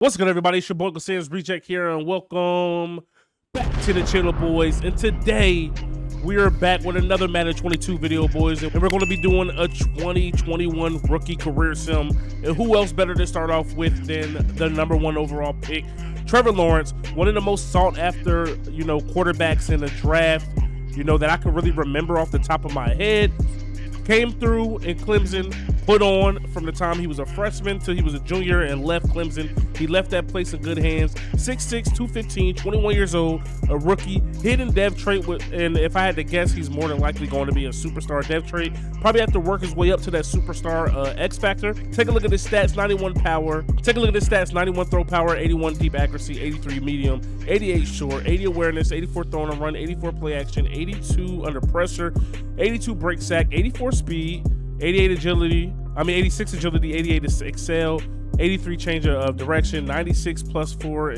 What's good, everybody? It's your boy UncleSamsReject here, and welcome back to the channel, boys. And today we are back with another Madden 22 video, boys, and we're going to be doing a 2021 rookie career sim. And who else better to start off with than the #1 overall pick, Trevor Lawrence, one of the most sought after, quarterbacks in the draft, that I can really remember off the top of my head. Came through in Clemson, put on from the time he was a freshman till he was a junior and left Clemson. He left that place in good hands. 6'6", 215, 21 years old, a rookie, hidden dev trait, and if I had to guess, he's more than likely going to be a superstar dev trait. Probably have to work his way up to that superstar X factor. Take a look at his stats: 91 power. Take a look at his stats: 91 throw power, 81 deep accuracy, 83 medium, 88 short, 80 awareness, 84 throw and run, 84 play action, 82 under pressure, 82 break sack, 84 speed, 86 agility, 88 excel, 83 change of direction, 96 plus 4,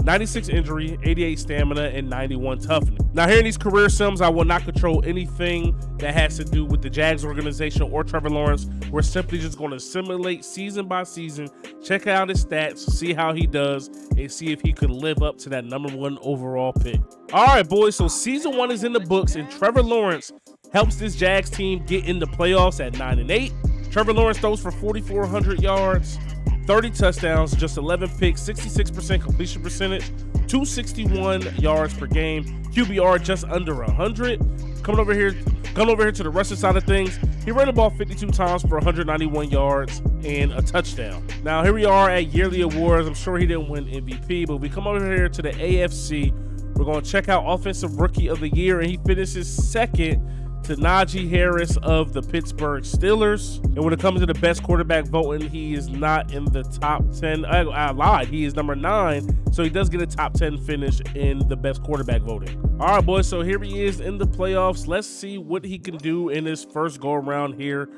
96 injury, 88 stamina, and 91 toughness. Now, here in these career sims, I will not control anything that has to do with the Jags organization or Trevor Lawrence. We're simply just going to simulate season by season, check out his stats, see how he does, and see if he could live up to that #1 overall pick. All right, boys, so season 1 is in the books, and Trevor Lawrence helps this Jags team get into playoffs at 9-8. Trevor Lawrence throws for 4,400 yards, 30 touchdowns, just 11 picks, 66% completion percentage, 261 yards per game, QBR just under 100. Coming over here to the rushing side of things, he ran the ball 52 times for 191 yards and a touchdown. Now, here we are at yearly awards. I'm sure he didn't win MVP, but we come over here to the AFC. We're going to check out Offensive Rookie of the Year, and he finishes second to Najee Harris of the Pittsburgh Steelers. And when it comes to the best quarterback voting, he is not in the top 10. I lied. He is number 9, so he does get a top 10 finish in the best quarterback voting. All right, boys, so here he is in the playoffs. Let's see what he can do in his first go-around here,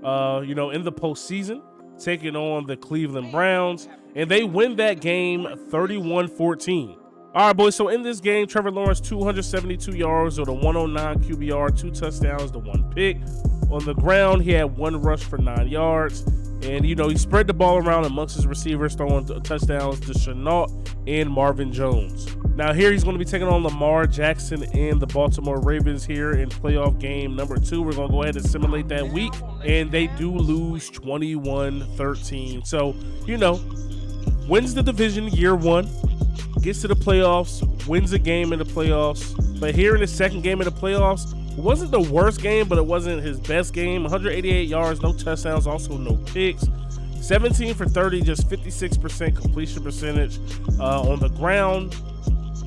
in the postseason, taking on the Cleveland Browns. And they win that game 31-14. All right, boys, so in this game, Trevor Lawrence, 272 yards with a 109 QBR, 2 touchdowns to 1 pick. On the ground, he had 1 rush for 9 yards. And, he spread the ball around amongst his receivers, throwing touchdowns to Shenault and Marvin Jones. Now, here he's going to be taking on Lamar Jackson and the Baltimore Ravens here in playoff game number 2. We're going to go ahead and simulate that week. And they do lose 21-13. So, wins the division year 1. Gets to the playoffs, wins a game in the playoffs. But here in the second game of the playoffs, it wasn't the worst game, but it wasn't his best game. 188 yards, no touchdowns, also no picks. 17 for 30, just 56% completion percentage on the ground.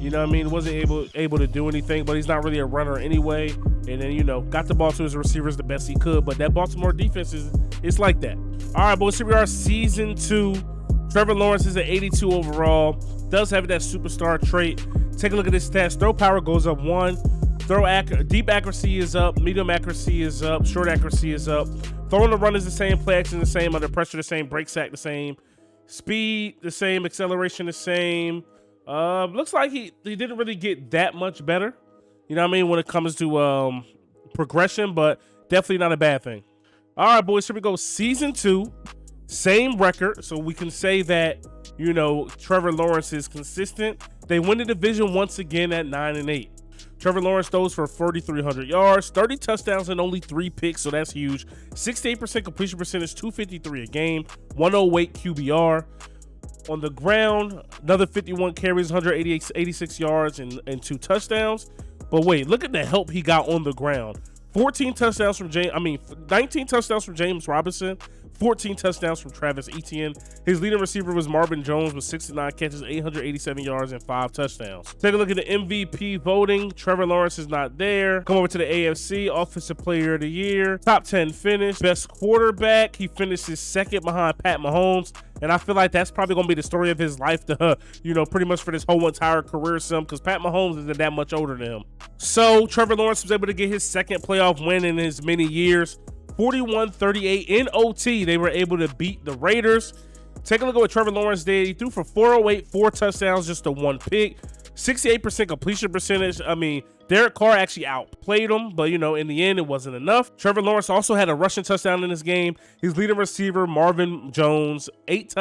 Wasn't able to do anything, but he's not really a runner anyway. And then, got the ball to his receivers the best he could. But that Baltimore defense it's like that. All right, boys, here we are, season 2. Trevor Lawrence is at 82 overall. Does have that superstar trait. Take a look at his stats. Throw power goes up 1. Deep accuracy is up. Medium accuracy is up. Short accuracy is up. Throwing the run is the same. Play action the same. Under pressure the same. Break sack the same. Speed the same. Acceleration the same. Looks like he didn't really get that much better. When it comes to progression, but definitely not a bad thing. All right, boys. Here we go. Season 2. Same record, so we can say that, Trevor Lawrence is consistent. They win the division once again at 9-8. Trevor Lawrence throws for 4,300 yards, 30 touchdowns, and only 3 picks, so that's huge. 68% completion percentage, 253 a game, 108 QBR. On the ground, another 51 carries, 186 yards, and 2 touchdowns. But wait, look at the help he got on the ground. 19 touchdowns from James Robinson, 14 touchdowns from Travis Etienne. His leading receiver was Marvin Jones with 69 catches, 887 yards, and 5 touchdowns. Take a look at the MVP voting. Trevor Lawrence is not there. Come over to the AFC, Offensive Player of the Year, top 10 finish, best quarterback. He finishes second behind Pat Mahomes. And I feel like that's probably going to be the story of his life to, pretty much for this whole entire career sim, because Pat Mahomes isn't that much older than him. So Trevor Lawrence was able to get his second playoff win in his many years. 41-38 in OT. They were able to beat the Raiders. Take a look at what Trevor Lawrence did. He threw for 408, 4 touchdowns, just a 1 pick. 68% completion percentage. Derek Carr actually outplayed him, but, in the end, it wasn't enough. Trevor Lawrence also had a rushing touchdown in this game. His leading receiver, Marvin Jones, 8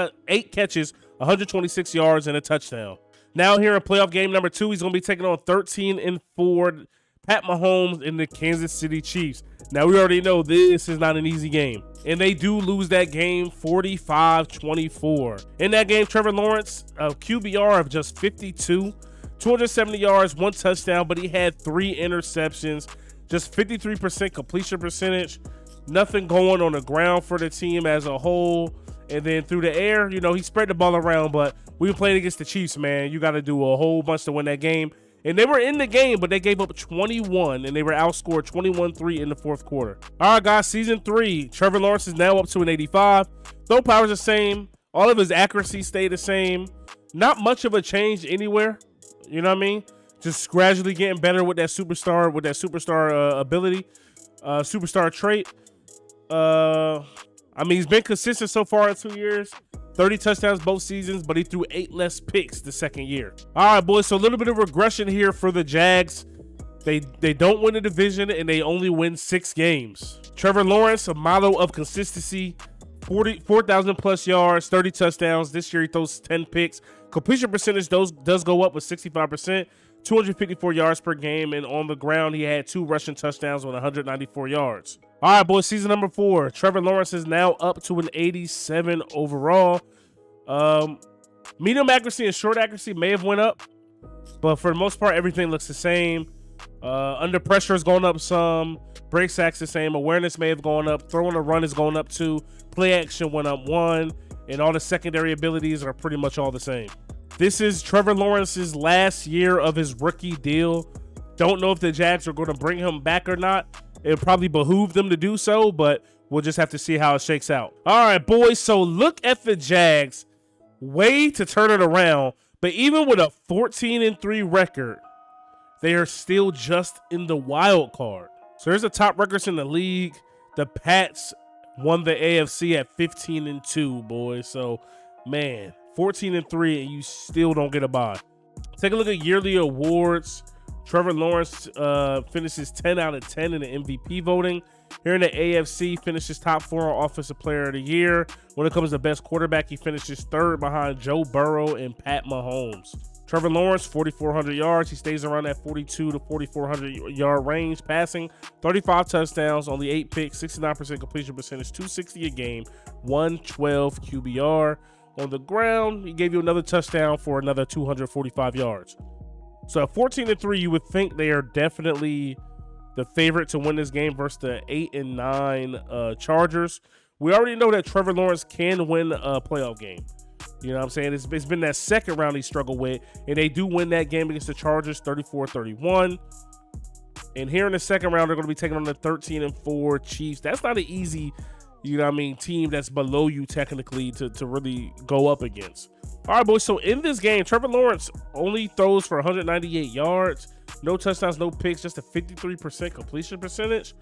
catches, 126 yards and a touchdown. Now here in playoff game number 2, he's going to be taking on 13-4 Pat Mahomes and the Kansas City Chiefs. Now we already know this is not an easy game, and they do lose that game 45-24. In that game, Trevor Lawrence, a QBR of just 52, 270 yards, 1 touchdown, but he had 3 interceptions, just 53% completion percentage, nothing going on the ground for the team as a whole. And then through the air, you know, he spread the ball around, but we were playing against the Chiefs, man. You got to do a whole bunch to win that game. And they were in the game, but they gave up 21, and they were outscored 21-3 in the fourth quarter. All right, guys, season 3. Trevor Lawrence is now up to an 85. Throw power's the same. All of his accuracy stayed the same. Not much of a change anywhere. You know what I mean? Just gradually getting better with that superstar ability, superstar trait. I mean, he's been consistent so far in 2 years. 30 touchdowns both seasons, but he threw 8 less picks the second year. All right, boys, so a little bit of regression here for the Jags. They don't win the division, and they only win 6 games. Trevor Lawrence, a model of consistency, 4,000 plus yards, 30 touchdowns. This year he throws 10 picks. Completion percentage does go up with 65%, 254 yards per game, and on the ground he had 2 rushing touchdowns with 194 yards. All right, boys, season number 4. Trevor Lawrence is now up to an 87 overall. Medium accuracy and short accuracy may have went up, but for the most part, everything looks the same. Under pressure is going up some. Break sacks the same. Awareness may have gone up. Throwing a run is going up 2. Play action went up 1. And all the secondary abilities are pretty much all the same. This is Trevor Lawrence's last year of his rookie deal. Don't know if the Jags are going to bring him back or not. It'll probably behoove them to do so, but we'll just have to see how it shakes out. All right, boys, so look at the Jags. Way to turn it around, but even with a 14-3 record, they are still just in the wild card. So there's the top records in the league. The Pats won the AFC at 15-2, boys. So, man, 14-3, and you still don't get a bye. Take a look at yearly awards. Trevor Lawrence finishes 10 out of 10 in the MVP voting. Here in the AFC, finishes top 4 on Offensive Player of the Year. When it comes to best quarterback, he finishes 3rd behind Joe Burrow and Pat Mahomes. Trevor Lawrence, 4,400 yards. He stays around that 42 to 4,400 yard range passing. 35 touchdowns, only 8 picks, 69% completion percentage, 260 a game, 112 QBR. On the ground, he gave you another touchdown for another 245 yards. So at 14-3, you would think they are definitely the favorite to win this game versus the 8-9 Chargers. We already know that Trevor Lawrence can win a playoff game. You know what I'm saying? It's been that second round he struggled with, and they do win that game against the Chargers 34-31. And here in the second round, they're going to be taking on the 13-4 Chiefs. That's not an easy, you know what I mean, team that's below you technically to really go up against. All right, boys, so in this game, Trevor Lawrence only throws for 198 yards, no touchdowns, no picks, just a 53% completion percentage.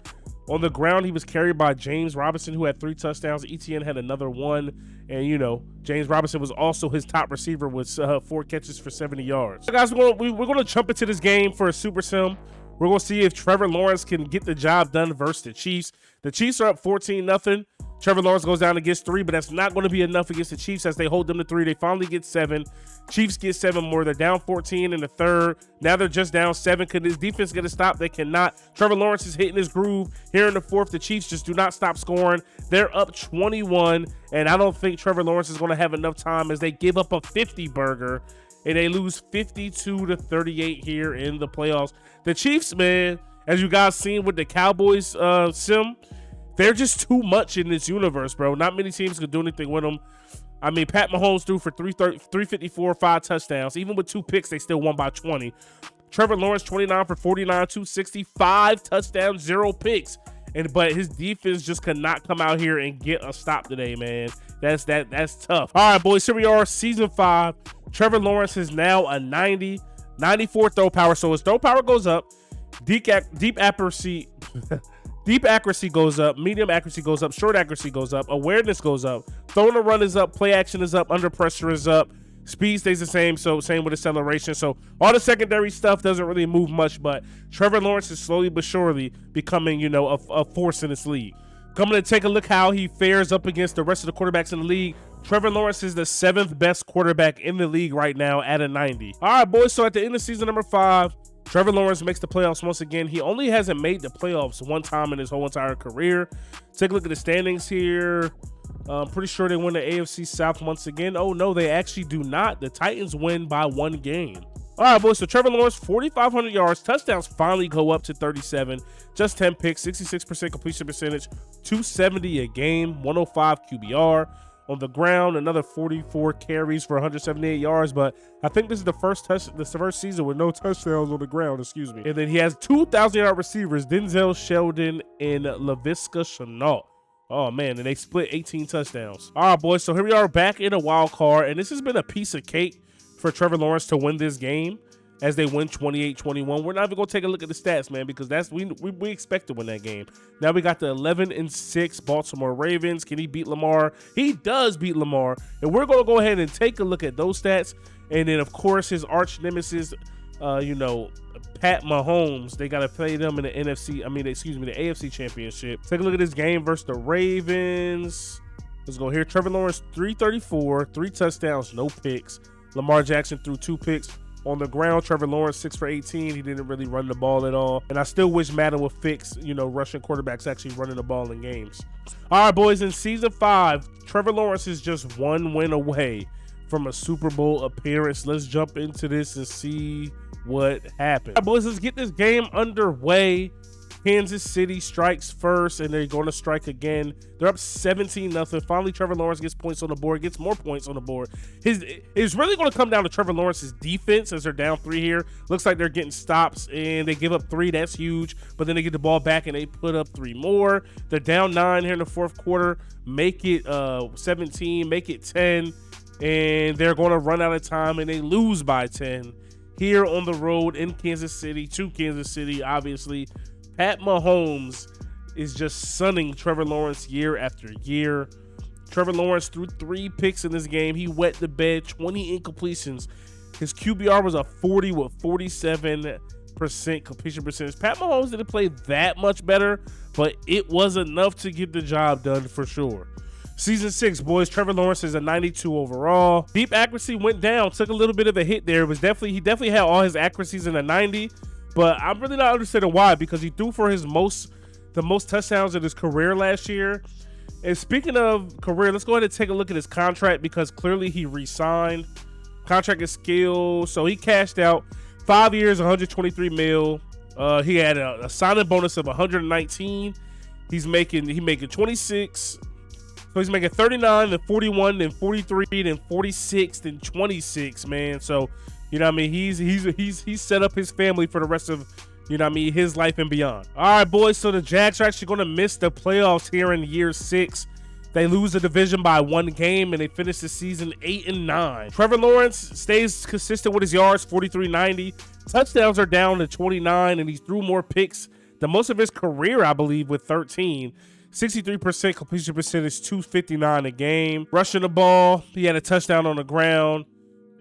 On the ground, he was carried by James Robinson, who had 3 touchdowns. ETN had another 1, and, you know, James Robinson was also his top receiver with 4 catches for 70 yards. So, guys, we're going to jump into this game for a Super Sim. We're going to see if Trevor Lawrence can get the job done versus the Chiefs. The Chiefs are up 14-0. Trevor Lawrence goes down and gets 3, but that's not going to be enough against the Chiefs as they hold them to 3. They finally get 7. Chiefs get 7 more. They're down 14 in the third. Now they're just down 7. Could this defense get a stop? They cannot. Trevor Lawrence is hitting his groove. Here in the fourth, the Chiefs just do not stop scoring. They're up 21, and I don't think Trevor Lawrence is going to have enough time as they give up a 50-burger, and they lose 52-38 here in the playoffs. The Chiefs, man, as you guys seen with the Cowboys sim, they're just too much in this universe, bro. Not many teams can do anything with them. I mean, Pat Mahomes threw for 354, 5 touchdowns. Even with 2 picks, they still won by 20. Trevor Lawrence, 29 for 49, 260, 5 touchdowns, 0 picks. But his defense just could not come out here and get a stop today, man. That's tough. All right, boys, here we are, season 5. Trevor Lawrence is now a 90, 94 throw power. So his throw power goes up. Deep accuracy. Deep accuracy goes up, medium accuracy goes up, short accuracy goes up, awareness goes up, throwing a run is up, play action is up, under pressure is up, speed stays the same, so same with acceleration. So all the secondary stuff doesn't really move much, but Trevor Lawrence is slowly but surely becoming, you know, a force in this league. Coming to take a look how he fares up against the rest of the quarterbacks in the league. Trevor Lawrence is the 7th best quarterback in the league right now at a 90. All right, boys, so at the end of season number 5, Trevor Lawrence makes the playoffs once again. He only hasn't made the playoffs one time in his whole entire career. Take a look at the standings here. I'm pretty sure they win the AFC South once again. Oh, no, they actually do not. The Titans win by 1 game. All right, boys, so Trevor Lawrence, 4,500 yards. Touchdowns finally go up to 37. Just 10 picks, 66% completion percentage, 270 a game, 105 QBR. On the ground, another 44 carries for 178 yards, but I think this is the first season with no touchdowns on the ground, excuse me. And then he has 2,000-yard receivers, Denzel Sheldon and Laviska Shenault. Oh, man, and they split 18 touchdowns. All right, boys, so here we are back in a wild card, and this has been a piece of cake for Trevor Lawrence to win this game as they win 28-21. We're not even going to take a look at the stats, man, because that's we expect to win that game. Now we got the 11-6 Baltimore Ravens. Can he beat Lamar? He does beat Lamar, and we're going to go ahead and take a look at those stats. And then, of course, his arch nemesis, Pat Mahomes. They got to play them in the the AFC Championship. Take a look at this game versus the Ravens. Let's go here. Trevor Lawrence, 334, 3 touchdowns, no picks. Lamar Jackson threw 2 picks. On the ground, Trevor Lawrence, 6 for 18. He didn't really run the ball at all. And I still wish Madden would fix, Russian quarterbacks actually running the ball in games. All right, boys, in season 5, Trevor Lawrence is just 1 win away from a Super Bowl appearance. Let's jump into this and see what happened. All right, boys, let's get this game underway. Kansas City strikes first, and they're going to strike again. They're up 17-0. Finally, Trevor Lawrence gets points on the board, gets more points on the board. It's really going to come down to Trevor Lawrence's defense as they're down 3 here. Looks like they're getting stops, and they give up 3. That's huge. But then they get the ball back, and they put up 3 more. They're down 9 here in the 4th quarter. Make it 17, make it 10, and they're going to run out of time, and they lose by 10 here on the road in Kansas City, to Kansas City, obviously. Pat Mahomes is just sunning Trevor Lawrence year after year. Trevor Lawrence threw 3 picks in this game. He wet the bed, 20 incompletions. His QBR was a 40 with 47% completion percentage. Pat Mahomes didn't play that much better, but it was enough to get the job done for sure. Season 6, boys, Trevor Lawrence is a 92 overall. Deep accuracy went down, took a little bit of a hit there. He definitely had all his accuracies in the 90. But I'm really not understanding why, because he threw for the most touchdowns in his career last year. And speaking of career, let's go ahead and take a look at his contract, because clearly he re-signed. Contract is skill, so he cashed out 5 years, 123 mil. He had a signing bonus of 119. He's making 26. So he's making 39, then 41, then 43, then 46, then 26, man. So he's set up his family for the rest of, his life and beyond. All right, boys, so the Jags are actually going to miss the playoffs here in year 6. They lose the division by 1 game, and they finish the season 8-9. Trevor Lawrence stays consistent with his yards, 43.90. Touchdowns are down to 29, and he threw more picks than most of his career, I believe, with 13. 63% completion percentage, 259 a game. Rushing the ball, he had a touchdown on the ground.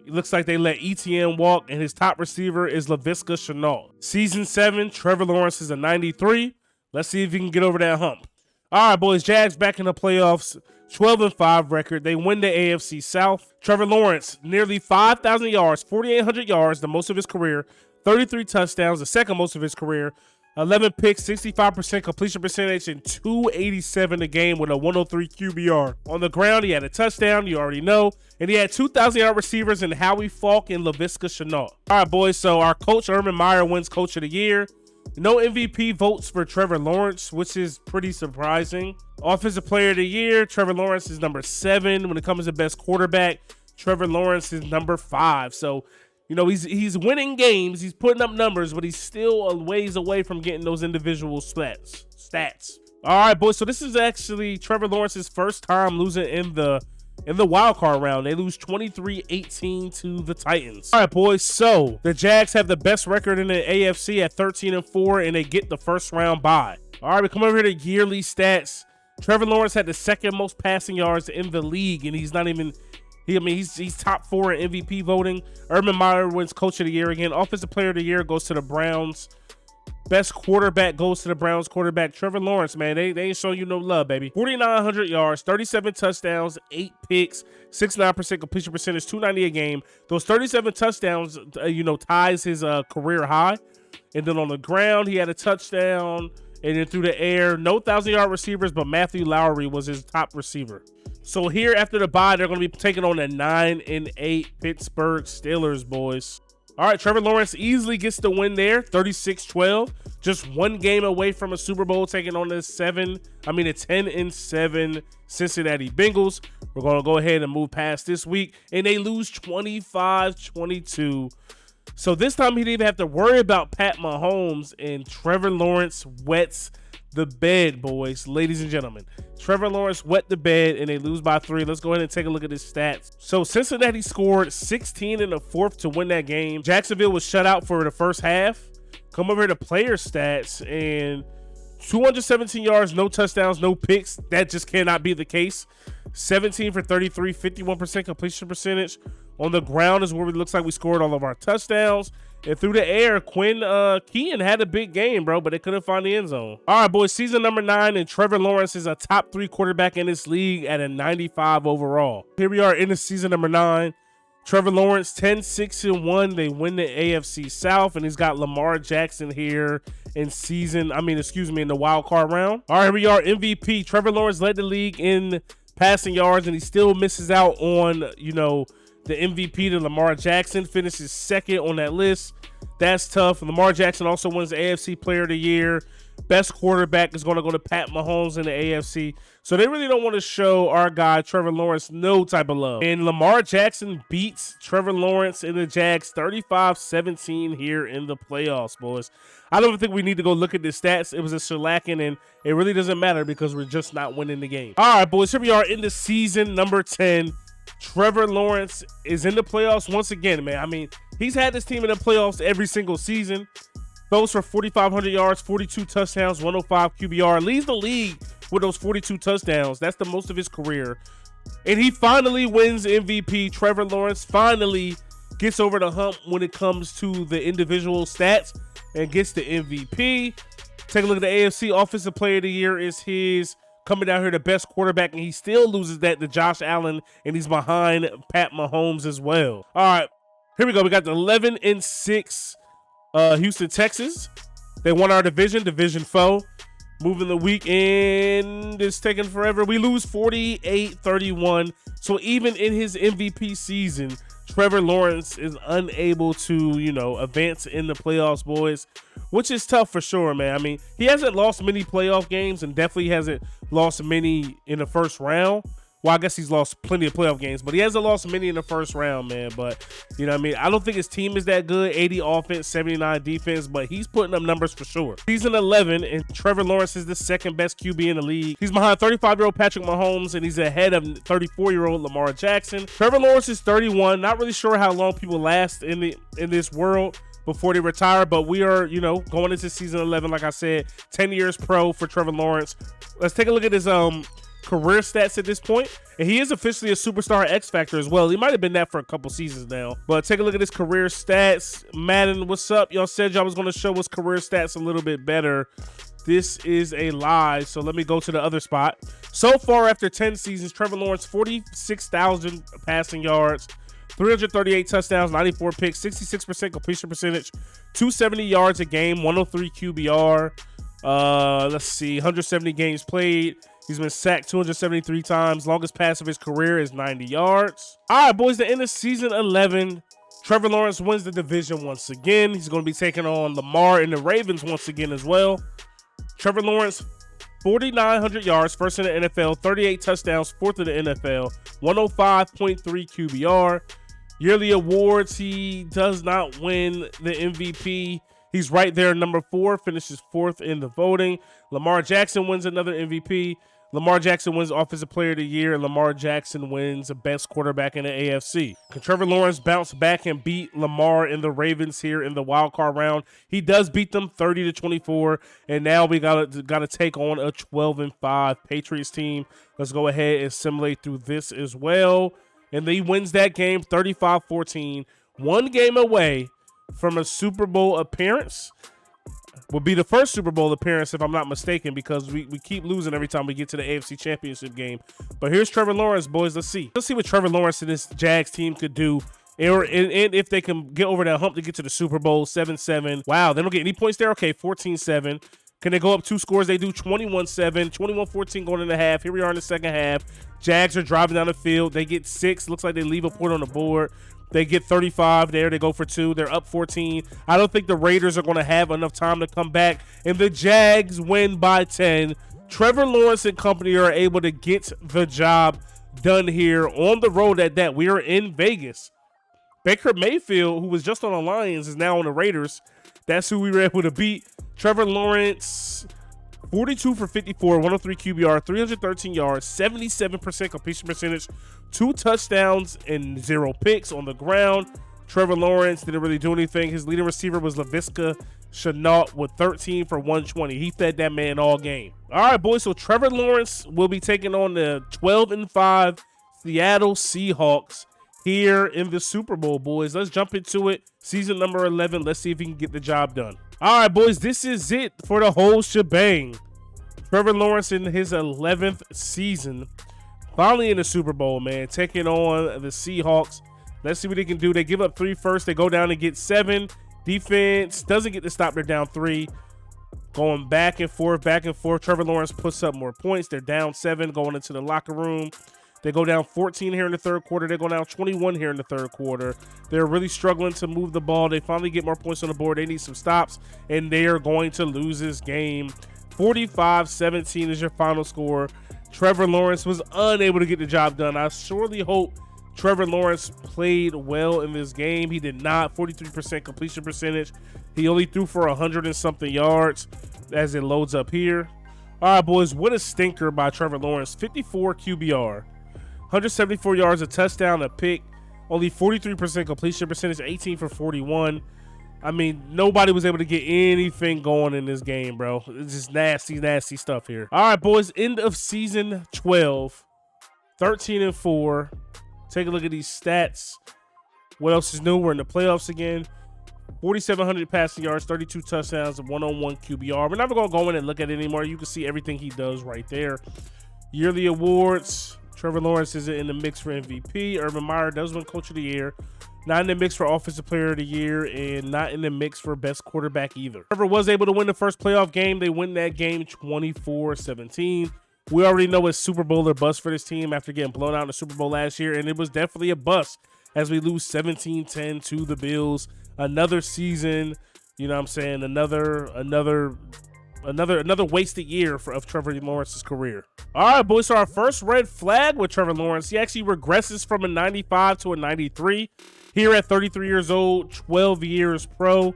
It looks like they let ETN walk, and his top receiver is Laviska Shenault. Season 7, Trevor Lawrence is a 93. Let's see if he can get over that hump. All right, boys, Jags back in the playoffs, 12-5 record. They win the AFC South. Trevor Lawrence, nearly 5,000 yards, 4,800 yards, the most of his career, 33 touchdowns, the second most of his career, 11 picks, 65% completion percentage, and 287 a game with a 103 QBR. On the ground, he had a touchdown, you already know, and he had 2,000-yard receivers in Howie Falk and Laviska Shenault. All right, boys, so our coach, Urban Meyer, wins Coach of the Year. No MVP votes for Trevor Lawrence, which is pretty surprising. Offensive Player of the Year, Trevor Lawrence is number 7. When it comes to best quarterback, Trevor Lawrence is number 5. So, he's winning games, he's putting up numbers, but he's still a ways away from getting those individual stats. All right, boys, so this is actually Trevor Lawrence's first time losing in the wild card round. They lose 23-18 to the Titans. All right, boys, so the Jags have the best record in the AFC at 13-4, and they get the first round bye. All right, we come over here to yearly stats. Trevor Lawrence had the second most passing yards in the league, and he's not even... He's top 4 in MVP voting. Urban Meyer wins Coach of the Year again. Offensive Player of the Year goes to the Browns. Best quarterback goes to the Browns quarterback, Trevor Lawrence, man. They ain't showing you no love, baby. 4,900 yards, 37 touchdowns, 8 picks, 69% completion percentage, 290 a game. Those 37 touchdowns, ties his career high. And then on the ground, he had a touchdown. And then through the air, no 1,000-yard receivers, but Matthew Lowry was his top receiver. So here after the bye, they're going to be taking on the 9-8 Pittsburgh Steelers, boys. All right, Trevor Lawrence easily gets the win there, 36-12. Just one game away from a Super Bowl, taking on the 10-7 Cincinnati Bengals. We're going to go ahead and move past this week, and they lose 25-22. So this time he didn't even have to worry about Pat Mahomes, and Trevor Lawrence wets the bed, boys, ladies and gentlemen. Trevor Lawrence wet the bed, and they lose by 3. Let's go ahead and take a look at his stats. So Cincinnati scored 16 in the fourth to win that game. Jacksonville was shut out for the first half. Come over here to player stats, and 217 yards, no touchdowns, no picks. That just cannot be the case. 17 for 33, 51% completion percentage. On the ground is where it looks like we scored all of our touchdowns. And through the air, Quinn Kean had a big game, bro, but they couldn't find the end zone. All right, boys, season number 9, and Trevor Lawrence is a top 3 quarterback in this league at a 95 overall. Here we are in the season number 9. Trevor Lawrence 10-6-1. They win the AFC South, and he's got Lamar Jackson here in the wild card round. All right, here we are, MVP. Trevor Lawrence led the league in passing yards, and he still misses out on, the MVP to Lamar Jackson. Finishes second on that list. That's tough. Lamar Jackson also wins the AFC Player of the Year. Best quarterback is going to go to Pat Mahomes in the AFC. So they really don't want to show our guy Trevor Lawrence no type of love. And Lamar Jackson beats Trevor Lawrence in the Jags 35-17 here in the playoffs, boys. I don't think we need to go look at the stats. It was a shellacking, and it really doesn't matter because we're just not winning the game. All right, boys, here we are in the season number 10. Trevor Lawrence is in the playoffs once again, man. I mean, he's had this team in the playoffs every single season. Throws for 4,500 yards, 42 touchdowns, 105 QBR. Leads the league with those 42 touchdowns. That's the most of his career. And he finally wins MVP. Trevor Lawrence finally gets over the hump when it comes to the individual stats and gets the MVP. Take a look at the AFC Offensive Player of the Year is his. Coming down here, the best quarterback, and he still loses that to Josh Allen, and he's behind Pat Mahomes as well. All right, here we go. We got the 11-6 Houston Texans. They won our division foe. Moving the weekend is taking forever. We lose 48-31. So even in his MVP season, Trevor Lawrence is unable to, advance in the playoffs, boys, which is tough for sure, man. I mean, he hasn't lost many playoff games and definitely hasn't lost many in the first round. Well, I guess he's lost plenty of playoff games, but he hasn't lost many in the first round, man. But, I don't think his team is that good. 80 offense, 79 defense, but he's putting up numbers for sure. Season 11, and Trevor Lawrence is the second best QB in the league. He's behind 35-year-old Patrick Mahomes, and he's ahead of 34-year-old Lamar Jackson. Trevor Lawrence is 31. Not really sure how long people last in this world before they retire, but we are, going into season 11, like I said, 10 years pro for Trevor Lawrence. Let's take a look at his career stats at this point, and he is officially a superstar X Factor as well. He might have been that for a couple seasons now, but take a look at his career stats. Madden, what's up? Y'all said y'all was going to show us career stats a little bit better. This is a lie, so let me go to the other spot. So far, after 10 seasons, Trevor Lawrence, 46,000 passing yards, 338 touchdowns, 94 picks, 66% completion percentage, 270 yards a game, 103 QBR. Let's see, 170 games played. He's been sacked 273 times. Longest pass of his career is 90 yards. All right, boys, the end of season 11. Trevor Lawrence wins the division once again. He's going to be taking on Lamar and the Ravens once again as well. Trevor Lawrence, 4,900 yards, first in the NFL, 38 touchdowns, fourth in the NFL, 105.3 QBR. Yearly awards, he does not win the MVP. He's right there, number 4, finishes 4th in the voting. Lamar Jackson wins another MVP. Lamar Jackson wins Offensive Player of the Year. Lamar Jackson wins the best quarterback in the AFC. Can Trevor Lawrence bounce back and beat Lamar and the Ravens here in the wild card round? He does beat them 30-24, and now we gotta take on a 12-5 Patriots team. Let's go ahead and assimilate through this as well. And he wins that game 35-14, one game away from a Super Bowl appearance. will be the first Super Bowl appearance, if I'm not mistaken, because we keep losing every time we get to the AFC Championship game. But here's Trevor Lawrence, boys. Let's see what Trevor Lawrence and this Jags team could do. And if they can get over that hump to get to the Super Bowl. 7-7. Wow, they don't get any points there? Okay, 14-7. Can they go up 2 scores? They do. 21-7, 21-14 going in the half. Here we are in the second half. Jags are driving down the field. They get 6. Looks like they leave a point on the board. They get 35 there. They go for 2. They're up 14. I don't think the Raiders are going to have enough time to come back. And the Jags win by 10. Trevor Lawrence and company are able to get the job done here on the road at that. We are in Vegas. Baker Mayfield, who was just on the Lions, is now on the Raiders. That's who we were able to beat. Trevor Lawrence, 42 for 54, 103 QBR, 313 yards, 77% completion percentage, 2 touchdowns and 0 picks on the ground. Trevor Lawrence didn't really do anything. His leading receiver was Laviska Shenault with 13 for 120. He fed that man all game. All right, boys, so Trevor Lawrence will be taking on the 12-5 Seattle Seahawks here in the Super Bowl, boys. Let's jump into it. Season number 11. Let's see if he can get the job done. All right, boys, this is it for the whole shebang. Trevor Lawrence in his 11th season, finally in the Super Bowl, man, taking on the Seahawks. Let's see what they can do. They give up 3 first. They go down and get 7. Defense doesn't get to stop. They're down 3. Going back and forth, back and forth. Trevor Lawrence puts up more points. They're down 7 going into the locker room. They go down 14 here in the third quarter. They go down 21 here in the third quarter. They're really struggling to move the ball. They finally get more points on the board. They need some stops, and they are going to lose this game. 45-17 is your final score. Trevor Lawrence was unable to get the job done. I surely hope Trevor Lawrence played well in this game. He did not. 43% completion percentage. He only threw for 100 and something yards as it loads up here. All right, boys, what a stinker by Trevor Lawrence. 54 QBR. 174 yards, a touchdown, a pick, only 43% completion percentage, 18 for 41. I mean, nobody was able to get anything going in this game, bro. It's just nasty, nasty stuff here. All right, boys, end of season 12, 13-4. Take a look at these stats. What else is new? We're in the playoffs again. 4,700 passing yards, 32 touchdowns, and 101 QBR. We're never going to go in and look at it anymore. You can see everything he does right there. Yearly awards. Trevor Lawrence isn't in the mix for MVP. Urban Meyer does win Coach of the Year. Not in the mix for Offensive Player of the Year, and not in the mix for Best Quarterback either. Trevor was able to win the first playoff game. They win that game 24-17. We already know it's Super Bowl or bust for this team after getting blown out in the Super Bowl last year, and it was definitely a bust as we lose 17-10 to the Bills. Another season, you know what I'm saying, another wasted year of Trevor Lawrence's career. All right, boys, so our first red flag with Trevor Lawrence. He actually regresses from a 95 to a 93 here at 33 years old, 12 years pro.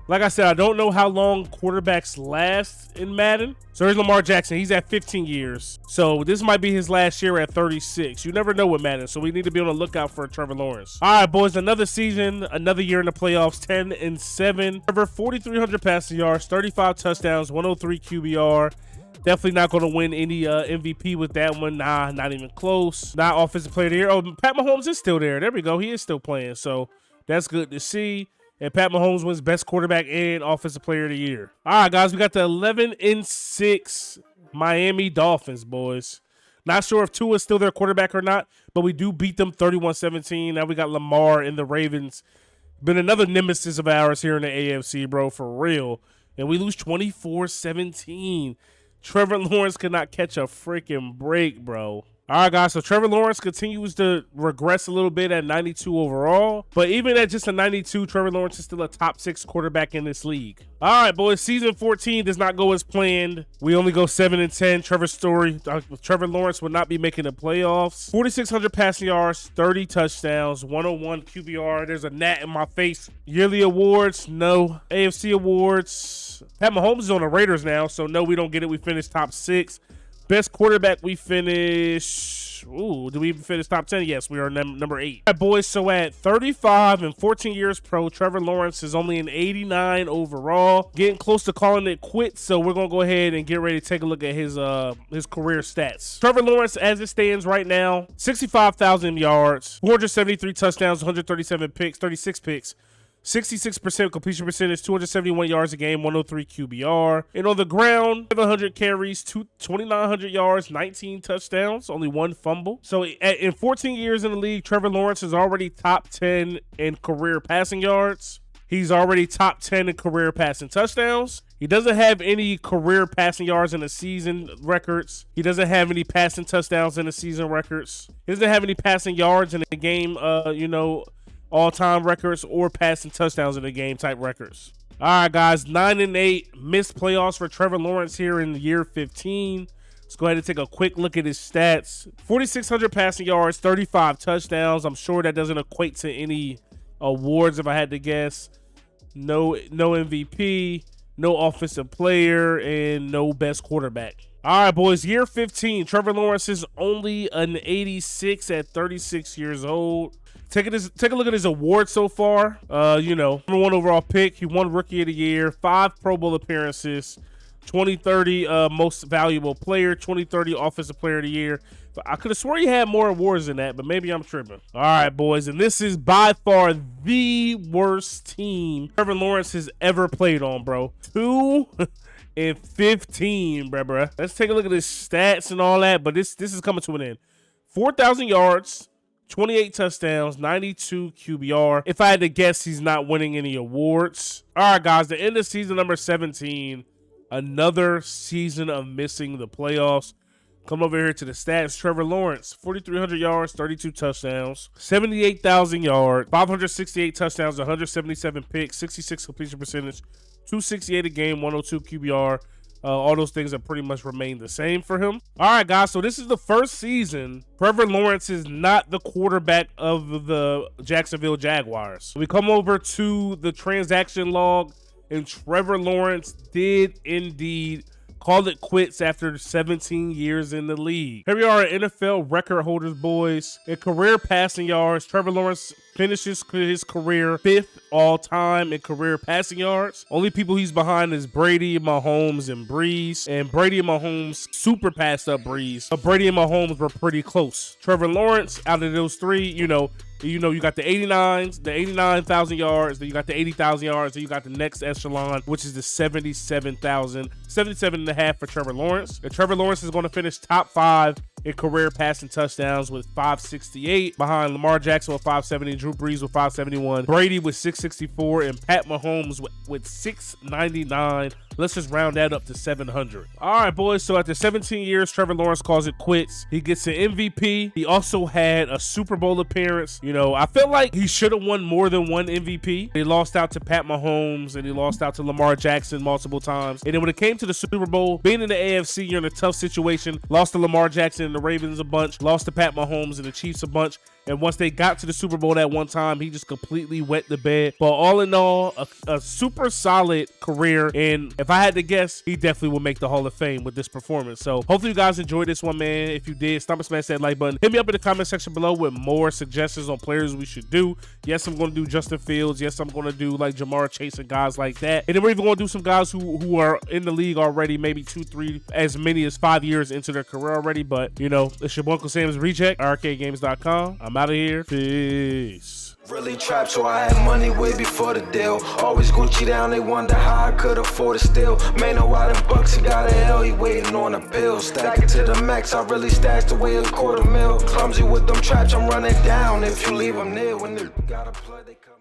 Like I said, I don't know how long quarterbacks last in Madden. So here's Lamar Jackson. He's at 15 years. So this might be his last year at 36. You never know with Madden. So we need to be on the lookout for Trevor Lawrence. All right, boys, another season, another year in the playoffs, 10-7. Trevor, 4,300 passing yards, 35 touchdowns, 103 QBR. Definitely not going to win any MVP with that one. Nah, not even close. Not Offensive Player of the Year. Oh, Pat Mahomes is still there. There we go. He is still playing. So that's good to see. And Pat Mahomes wins Best Quarterback and Offensive Player of the Year. All right, guys, we got the 11-6 Miami Dolphins, boys. Not sure if Tua is still their quarterback or not, but we do beat them 31-17. Now we got Lamar and the Ravens. Been another nemesis of ours here in the AFC, bro, for real. And we lose 24-17. Trevor Lawrence could not catch a freaking break, bro. All right, guys, so Trevor Lawrence continues to regress a little bit at 92 overall. But even at just a 92, Trevor Lawrence is still a top 6 quarterback in this league. All right, boys, season 14 does not go as planned. We only go 7-10. Trevor Lawrence will not be making the playoffs. 4,600 passing yards, 30 touchdowns, 101 QBR. There's a gnat in my face. Yearly awards, no. AFC awards. Pat Mahomes is on the Raiders now, so no, we don't get it. We finished top 6. Best quarterback, we finish. Ooh, do we even finish top 10? Yes, we are number 8. All right, boys, so at 35 and 14 years pro, Trevor Lawrence is only an 89 overall. Getting close to calling it quits, so we're going to go ahead and get ready to take a look at his career stats. Trevor Lawrence, as it stands right now, 65,000 yards, 473 touchdowns, 137 picks, 36 picks. 66% completion percentage, 271 yards a game, 103 QBR. And on the ground, 700 carries, 2,900 yards, 19 touchdowns, only 1 fumble. So in 14 years in the league, Trevor Lawrence is already top 10 in career passing yards. He's already top 10 in career passing touchdowns. He doesn't have any career passing yards in the season records. He doesn't have any passing touchdowns in the season records. He doesn't have any passing yards in the game, all-time records or passing touchdowns in the game type records. All right, guys, 9-8 missed playoffs for Trevor Lawrence here in year 15. Let's go ahead and take a quick look at his stats. 4,600 passing yards, 35 touchdowns. I'm sure that doesn't equate to any awards if I had to guess. No MVP, no offensive player, and no best quarterback. All right, boys, year 15. Trevor Lawrence is only an 86 at 36 years old. Take a look at his awards so far. Number 1 overall pick. He won Rookie of the Year, 5 Pro Bowl appearances, 2030 most valuable player, 2030 offensive player of the year. I could have swore he had more awards than that, but maybe I'm tripping. All right, boys, and this is by far the worst team Trevor Lawrence has ever played on, bro. 2-15, bruh. Let's take a look at his stats and all that, but this is coming to an end. 4,000 yards, 28 touchdowns, 92 QBR. If I had to guess, he's not winning any awards. All right, guys, the end of season number 17. Another season of missing the playoffs. Come over here to the stats. Trevor Lawrence, 4,300 yards, 32 touchdowns, 78,000 yards, 568 touchdowns, 177 picks, 66 completion percentage, 268 a game, 102 QBR. All those things have pretty much remained the same for him. All right, guys, so this is the first season Trevor Lawrence is not the quarterback of the Jacksonville Jaguars. We come over to the transaction log, and Trevor Lawrence did indeed call it quits after 17 years in the league. Here we are at NFL record holders, boys. In career passing yards, Trevor Lawrence finishes his career 5th all-time in career passing yards. Only people he's behind is Brady, Mahomes, and Breeze. And Brady and Mahomes super passed up Breeze. But Brady and Mahomes were pretty close. Trevor Lawrence, out of those three, you got the 89s, the 89,000 yards, then you got the 80,000 yards, then you got the next echelon, which is the 77,000, 77.5 for Trevor Lawrence. And Trevor Lawrence is going to finish top 5 in career passing touchdowns with 568, behind Lamar Jackson with 570, Drew Brees with 571, Brady with 664, and Pat Mahomes with 699. Let's just round that up to 700. All right, boys, so after 17 years, Trevor Lawrence calls it quits. He gets an MVP. He also had a Super Bowl appearance. I feel like he should have won more than one MVP. He lost out to Pat Mahomes, and he lost out to Lamar Jackson multiple times. And then when it came to the Super Bowl, being in the AFC, you're in a tough situation. Lost to Lamar Jackson and the Ravens a bunch. Lost to Pat Mahomes and the Chiefs a bunch. And once they got to the Super Bowl that one time, he just completely wet the bed. But all in all, a super solid career. And if I had to guess, he definitely will make the Hall of Fame with this performance. So hopefully you guys enjoyed this one, man. If you did, stop and smash that like button. Hit me up in the comment section below with more suggestions on players we should do. Yes, I'm going to do Justin Fields. Yes, I'm going to do like Jamar Chase and guys like that. And then we're even going to do some guys who are in the league already, maybe 2, 3, as many as 5 years into their career already. But, it's your boy UncleSamsReject, arcadegames.com. I'm out of here. Peace. Really trapped, so I had money way before the deal. Always Gucci down, they wonder how I could afford to steal. Man, no out in bucks, he got a L, he waiting on a bill. Stack it to the max, I really stashed away $250,000. Clumsy with them traps, I'm running down. If you leave them near, when they got a plug, they come.